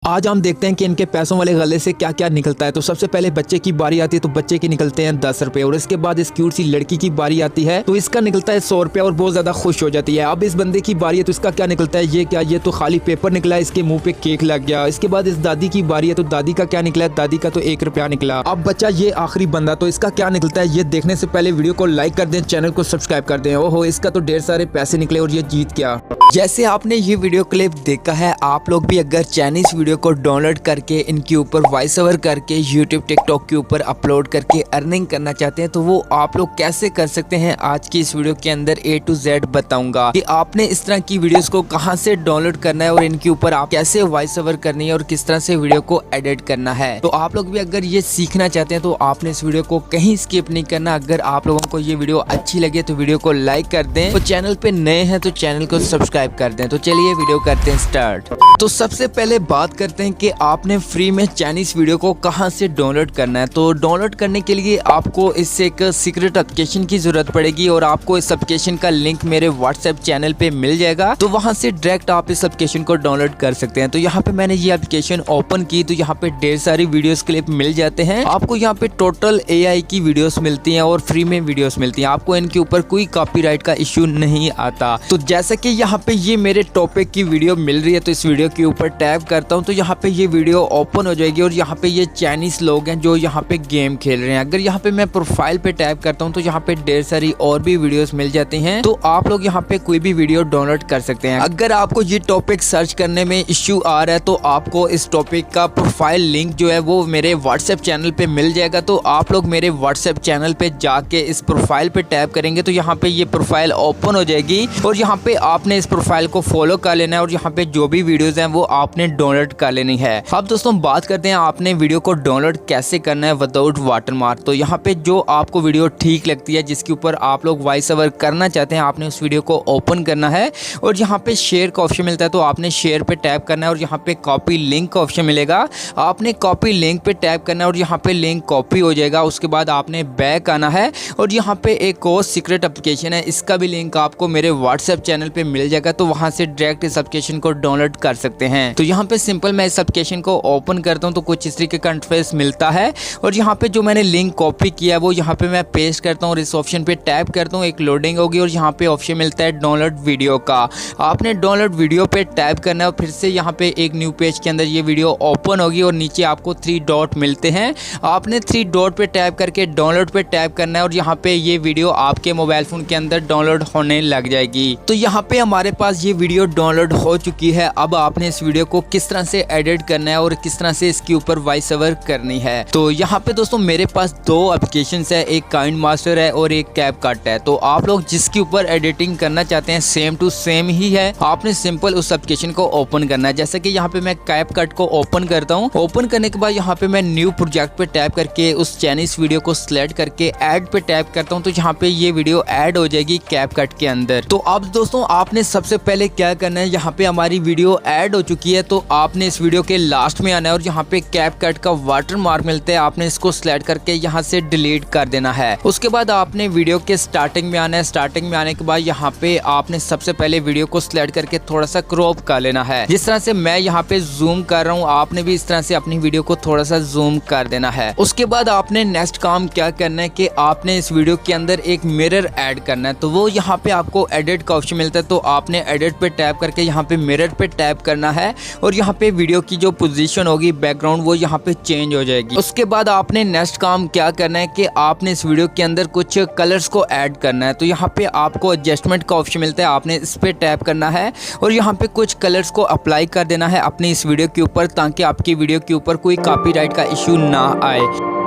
आज हम देखते हैं कि इनके पैसों वाले गले से क्या क्या निकलता है। तो सबसे पहले बच्चे की बारी आती है तो बच्चे के निकलते हैं 10 रुपए, और इसके बाद इस क्यूट सी लड़की की बारी आती है तो इसका निकलता है 100 रुपए और बहुत ज्यादा खुश हो जाती है। अब इस बंदे की बारी है तो इसका क्या निकलता है, ये क्या, ये तो खाली पेपर निकला, इसके मुंह पे केक लग गया। इसके बाद इस दादी की बारी है तो दादी का क्या निकला है, दादी का तो 1 रुपया निकला। अब बच्चा ये आखिरी बंदा, तो इसका क्या निकलता है, ये देखने से पहले वीडियो को लाइक कर दें, चैनल को सब्सक्राइब कर दें। ओहो, इसका तो ढेर सारे पैसे निकले और ये जीत गया। जैसे आपने ये वीडियो क्लिप देखा है, आप लोग भी अगर चाइनीज वीडियो को डाउनलोड करके इनके ऊपर वॉइस ओवर करके यूट्यूब टिकटॉक के ऊपर अपलोड करके अर्निंग करना चाहते हैं तो वो आप लोग कैसे कर सकते हैं, आज की इस वीडियो के अंदर A to Z बताऊंगा कि आपने इस तरह की वीडियोस को कहां से डाउनलोड करना है और इनके ऊपर आप कैसे वॉइस ओवर करनी है और किस तरह से वीडियो को एडिट करना है। तो आप लोग भी अगर ये सीखना चाहते हैं तो आपने इस वीडियो को कहीं स्किप नहीं करना। अगर आप लोगों को ये वीडियो अच्छी लगे तो वीडियो को लाइक कर दें, तो चैनल पे नए हैं तो चैनल को सब्सक्राइब कर दें। तो चलिए वीडियो करते हैं स्टार्ट। तो सबसे पहले बात करते हैं कि आपने फ्री में चाइनीज वीडियो को कहां से डाउनलोड करना है। तो डाउनलोड करने के लिए आपको इससे एक सीक्रेट एप्लीकेशन की जरूरत पड़ेगी और आपको इस एप्लीकेशन का लिंक मेरे व्हाट्सएप चैनल पे मिल जाएगा। तो वहां से डायरेक्ट आप इस एप्लीकेशन को डाउनलोड कर सकते हैं। तो यहाँ पे मैंने ये एप्लीकेशन ओपन की तो यहाँ पे ढेर सारी वीडियोस क्लिप मिल जाते हैं। आपको यहाँ पे टोटल AI की वीडियोस मिलती हैं और फ्री में वीडियोस मिलती हैं। आपको इनके ऊपर कोई कॉपीराइट का इश्यू नहीं आता। तो जैसा कि यहाँ पे ये मेरे टॉपिक की वीडियो मिल रही है तो इस वीडियो के ऊपर टैप करता हूँ तो यहाँ पे ये वीडियो ओपन हो जाएगी और यहाँ पे ये चाइनीज लोग हैं जो यहाँ पे गेम खेल रहे हैं। अगर यहाँ पे मैं प्रोफाइल पे टैप करता हूँ तो यहाँ पे ढेर सारी और भी वीडियोस मिल जाती हैं। तो आप लोग यहाँ पे कोई भी वीडियो डाउनलोड कर सकते हैं। अगर आपको ये टॉपिक सर्च करने में इश्यू आ रहा है तो आपको इस टॉपिक का प्रोफाइल लिंक जो है वो मेरे व्हाट्सएप चैनल पे मिल जाएगा। तो आप लोग मेरे व्हाट्सएप चैनल पे जाके इस प्रोफाइल पे टैप करेंगे तो यहाँ पे ये प्रोफाइल ओपन हो जाएगी और यहाँ पे आपने इस प्रोफाइल को फॉलो कर लेना है और यहाँ पे जो भी वीडियोस हैं वो आपने डाउनलोड कर लेनी है। अब दोस्तों बात करते हैं आपने वीडियो को डाउनलोड कैसे करना है विदाउट वाटरमार्क। तो यहाँ पे जो आपको वीडियो ठीक लगती है, जिसके ऊपर आप लोग वॉइस ओवर करना चाहते हैं, आपने उस वीडियो को ओपन करना है और यहाँ पे शेयर का ऑप्शन मिलता है तो आपने शेयर पे टैप करना है और यहाँ पे कॉपी लिंक का ऑप्शन मिलेगा, आपने कॉपी लिंक पे टैप करना है और यहाँ पे लिंक कॉपी हो जाएगा। उसके बाद आपने बैक आना है और यहाँ पे एक और सीक्रेट एप्लीकेशन है, इसका भी लिंक आपको मेरे व्हाट्सएप चैनल पे मिल जाएगा। तो वहां से डायरेक्ट इस एप्लीकेशन को डाउनलोड कर सकते हैं। तो यहाँ पे सिंपल मैं इस एप्लीकेशन को ओपन करता हूँ तो कुछ इस तरीके का इंटरफेस मिलता है और यहाँ पे जो मैंने लिंक कॉपी किया है वो यहाँ पे मैं पेस्ट करता हूँ और इस ऑप्शन पे टैप करता हूँ, एक लोडिंग होगी और यहाँ पे ऑप्शन मिलता है डाउनलोड वीडियो का। आपने डाउनलोड वीडियो पे टैप करना है और फिर से यहाँ पे एक न्यू पेज के अंदर ये वीडियो ओपन होगी और नीचे आपको 3 डॉट मिलते हैं। आपने 3 डॉट पे टैप करके डाउनलोड पे टैप करना है और यहाँ पे ये वीडियो आपके मोबाइल फोन के अंदर डाउनलोड होने लग जाएगी। तो यहाँ पे हमारे पास ये वीडियो डाउनलोड हो चुकी है। अब आपने इस वीडियो को किस तरह से एडिट करना है और किस तरह से इसके ऊपर वॉइस ओवर करनी है। तो यहाँ पे दोस्तों मेरे पास 2 एप्लीकेशंस है, एक काइंड मास्टर है और एक कैपकट है। तो आप लोग जिसके ऊपर एडिटिंग करना चाहते हैं सेम टू सेम ही है, आपने सिंपल उस एप्लीकेशन को ओपन करना है। जैसे कि यहाँ पे मैं कैपकट को ओपन करता हूँ। ओपन करने के बाद यहाँ पे मैं न्यू प्रोजेक्ट पे टैप करके उस चाइनीज वीडियो को सिलेक्ट करके ऐड पे टैप करता हूँ तो यहाँ पे ये वीडियो ऐड हो जाएगी कैपकट के अंदर। तो अब दोस्तों आपने सबसे पहले क्या करना है, यहाँ पे हमारी वीडियो ऐड हो चुकी है तो आपने इस वीडियो के लास्ट में आना है और यहाँ पे कैपकट का वाटरमार्क मिलता है, आपने इसको सिलेक्ट करके यहाँ से डिलीट कर देना है। उसके बाद आपने वीडियो के स्टार्टिंग में आना है। स्टार्टिंग में आने के बाद यहाँ पे आपने सबसे पहले वीडियो को सिलेक्ट करके थोड़ा सा क्रॉप कर लेना है। जिस तरह से मैं यहाँ पे जूम कर रहा हूँ, आपने भी इस तरह से अपनी वीडियो को थोड़ा सा जूम कर देना है। उसके बाद आपने नेक्स्ट काम क्या करना है कि आपने इस वीडियो के अंदर एक मिरर ऐड करना है। तो वो यहाँ पे आपको एडिट का ऑप्शन मिलता है तो आपने एडिट पे टैप करके यहाँ पे मिरर पे टैप करना है और यहाँ पे वीडियो की जो पोजीशन होगी बैकग्राउंड वो यहाँ पे चेंज हो जाएगी। उसके बाद आपने नेक्स्ट काम क्या करना है कि आपने इस वीडियो के अंदर कुछ कलर्स को ऐड करना है। तो यहाँ पे आपको एडजस्टमेंट का ऑप्शन मिलता है, आपने इस पे टैप करना है और यहाँ पे कुछ कलर्स को अप्लाई कर देना है अपनी इस वीडियो के ऊपर ताकि आपकी वीडियो के ऊपर कोई कॉपीराइट का इश्यू ना आए।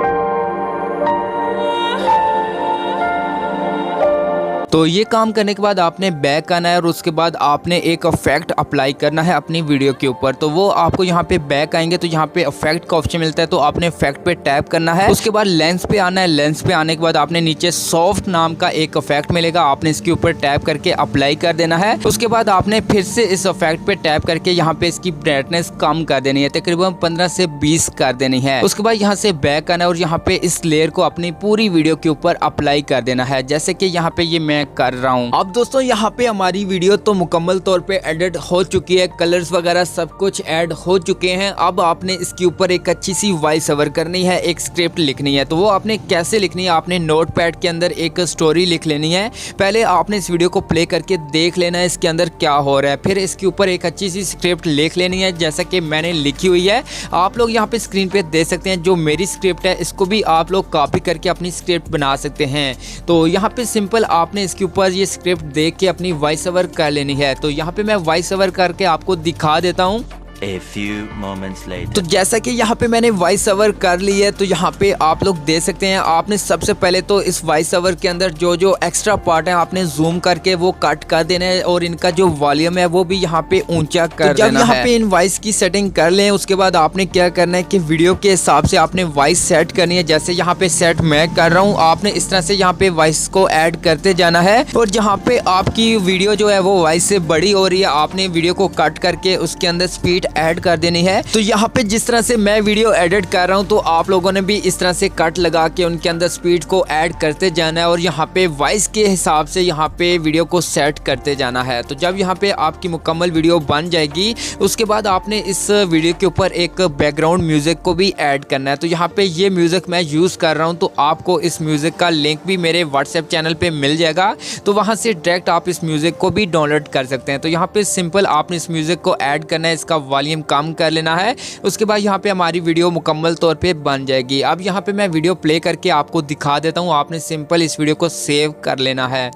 तो ये काम करने के बाद आपने बैक आना है और उसके बाद आपने एक इफेक्ट अप्लाई करना है अपनी वीडियो के ऊपर। तो वो आपको यहाँ पे बैक आएंगे तो यहाँ पे इफेक्ट का ऑप्शन मिलता है तो आपने इफेक्ट पे टैप करना है। उसके बाद लेंस पे आना है। लेंस पे आने के बाद आपने नीचे सॉफ्ट नाम का एक इफेक्ट मिलेगा, आपने इसके ऊपर टैप करके अप्लाई कर देना है। उसके बाद आपने फिर से इस इफेक्ट पे टैप करके यहाँ पे इसकी ब्राइटनेस कम कर देनी है, तकरीबन 15 से 20 कर देनी है। उसके बाद यहाँ से बैक आना है और यहाँ पे इस लेयर को अपनी पूरी वीडियो के ऊपर अप्लाई कर देना है। जैसे कि यहाँ पे ये मैं मैं कर रहा हूँ। अब दोस्तों यहाँ पे हमारी वीडियो तो मुकम्मल तौर पे एडिट हो चुकी है, कलर्स वगैरह सब कुछ ऐड हो चुके हैं। अब आपने इसके ऊपर एक अच्छी सी वॉइस ओवर करनी है, एक स्क्रिप्ट लिखनी है। तो वो आपने कैसे लिखनी है, आपने नोटपैड के अंदर एक स्टोरी लिख लेनी है। पहले आपने इस वीडियो को प्ले करके देख लेना है इसके अंदर क्या हो रहा है, फिर इसके ऊपर एक अच्छी सी स्क्रिप्ट लिख लेनी है जैसा कि मैंने लिखी हुई है। आप लोग यहाँ पे स्क्रीन पे देख सकते हैं जो मेरी स्क्रिप्ट है, इसको भी आप लोग कॉपी करके अपनी स्क्रिप्ट बना सकते हैं। तो यहाँ पे सिंपल आपने इसके ऊपर ये स्क्रिप्ट देख के अपनी वॉइस ओवर कर लेनी है। तो यहाँ पे मैं वॉइस ओवर करके आपको दिखा देता हूँ। A few moments later. तो जैसा कि यहाँ पे मैंने वॉइस ओवर कर ली है, तो यहाँ पे आप लोग देख सकते हैं आपने सबसे पहले तो इस वॉइस ओवर के अंदर जो जो एक्स्ट्रा पार्ट है आपने जूम करके वो कट कर देना है और इनका जो वॉल्यूम है वो भी यहाँ पे ऊंचा कर देना है। जब यहाँ पे इन वॉइस की सेटिंग कर लें उसके बाद आपने क्या करना है कि वीडियो के हिसाब से आपने वॉइस सेट करनी है। जैसे यहाँ पे सेट मैं कर रहा हूँ, आपने इस तरह से यहाँ पे वॉइस को ऐड करते जाना है और जहाँ पे आपकी वीडियो जो है वो वॉइस से बड़ी हो रही है आपने वीडियो को कट करके उसके अंदर स्पीड ऐड कर देनी है। तो यहाँ पे जिस तरह से मैं वीडियो एडिट कर रहा हूँ तो आप लोगों ने भी इस तरह से कट लगा के उनके अंदर स्पीड को ऐड करते जाना है और यहाँ पे वॉइस के हिसाब से यहाँ पे वीडियो को सेट करते जाना है। तो जब यहाँ पे आपकी मुकम्मल वीडियो बन जाएगी उसके बाद आपने इस वीडियो के ऊपर एक बैकग्राउंड म्यूजिक को भी ऐड करना है। तो यहाँ पे ये म्यूजिक मैं यूज कर रहा हूँ, तो आपको इस म्यूजिक का लिंक भी मेरे व्हाट्सएप चैनल पे मिल जाएगा, तो वहाँ से डायरेक्ट आप इस म्यूजिक को भी डाउनलोड कर सकते हैं। तो यहाँ पे सिंपल आपने इस म्यूजिक को ऐड करना है, इसका वॉल्यूम कम कर लेना है, उसके बाद यहाँ पे हमारी वीडियो मुकम्मल तौर पे बन जाएगी। अब यहाँ पे मैं वीडियो प्ले करके आपको दिखा देता हूँ, आपने सिंपल इस वीडियो को सेव कर लेना है।